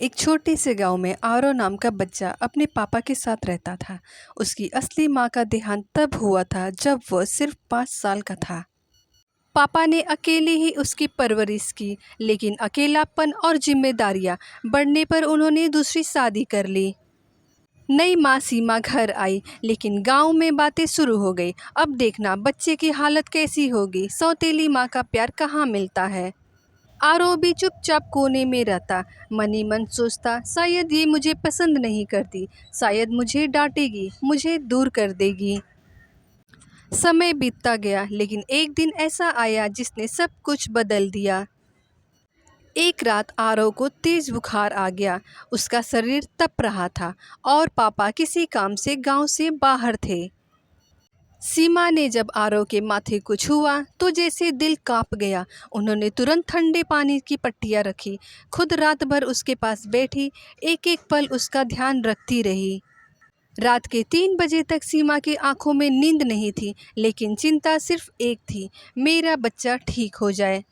एक छोटे से गांव में आरव नाम का बच्चा अपने पापा के साथ रहता था। उसकी असली माँ का देहांत तब हुआ था जब वह सिर्फ 5 साल का था। पापा ने अकेले ही उसकी परवरिश की, लेकिन अकेलापन और जिम्मेदारियां बढ़ने पर उन्होंने दूसरी शादी कर ली। नई माँ सीमा घर आई, लेकिन गांव में बातें शुरू हो गई। अब देखना बच्चे की हालत कैसी होगी, सौतेली माँ का प्यार कहाँ मिलता है। आरव भी चुपचाप कोने में रहता, मन ही मन सोचता, शायद ये मुझे पसंद नहीं करती, शायद मुझे डांटेगी, मुझे दूर कर देगी। समय बीतता गया, लेकिन एक दिन ऐसा आया जिसने सब कुछ बदल दिया। एक रात आरव को तेज बुखार आ गया। उसका शरीर तप रहा था और पापा किसी काम से गांव से बाहर थे। सीमा ने जब आरव के माथे को छुआ तो जैसे दिल कांप गया। उन्होंने तुरंत ठंडे पानी की पट्टियाँ रखी, खुद रात भर उसके पास बैठी, एक एक पल उसका ध्यान रखती रही। रात के 3 बजे तक सीमा की आंखों में नींद नहीं थी, लेकिन चिंता सिर्फ एक थी, मेरा बच्चा ठीक हो जाए।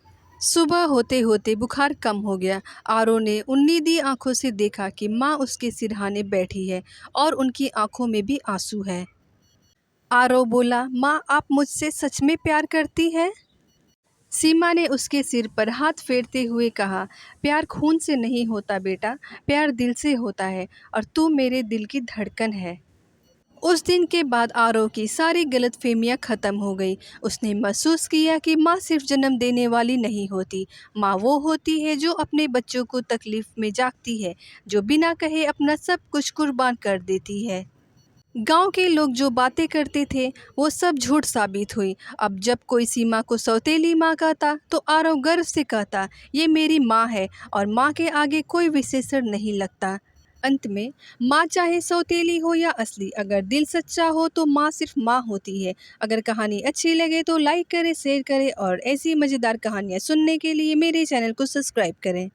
सुबह होते होते बुखार कम हो गया। आरव ने उन्नीदी आंखों से देखा कि माँ उसके सिरहाने बैठी है और उनकी आंखों में भी आंसू है। आरव बोला, माँ, आप मुझसे सच में प्यार करती हैं? सीमा ने उसके सिर पर हाथ फेरते हुए कहा, प्यार खून से नहीं होता बेटा, प्यार दिल से होता है, और तू मेरे दिल की धड़कन है। उस दिन के बाद आरव की सारी गलतफहमियां खत्म हो गई। उसने महसूस किया कि माँ सिर्फ जन्म देने वाली नहीं होती, माँ वो होती है जो अपने बच्चों को तकलीफ में जागती है, जो बिना कहे अपना सब कुछ कुर्बान कर देती है। गांव के लोग जो बातें करते थे वो सब झूठ साबित हुई। अब जब कोई सीमा को सौतेली माँ कहता तो आरव गर्व से कहता, ये मेरी माँ है और माँ के आगे कोई विशेषण नहीं लगता। अंत में, माँ चाहे सौतेली हो या असली, अगर दिल सच्चा हो तो माँ सिर्फ माँ होती है। अगर कहानी अच्छी लगे तो लाइक करें, शेयर करें और ऐसी मज़ेदार कहानियाँ सुनने के लिए मेरे चैनल को सब्सक्राइब करें।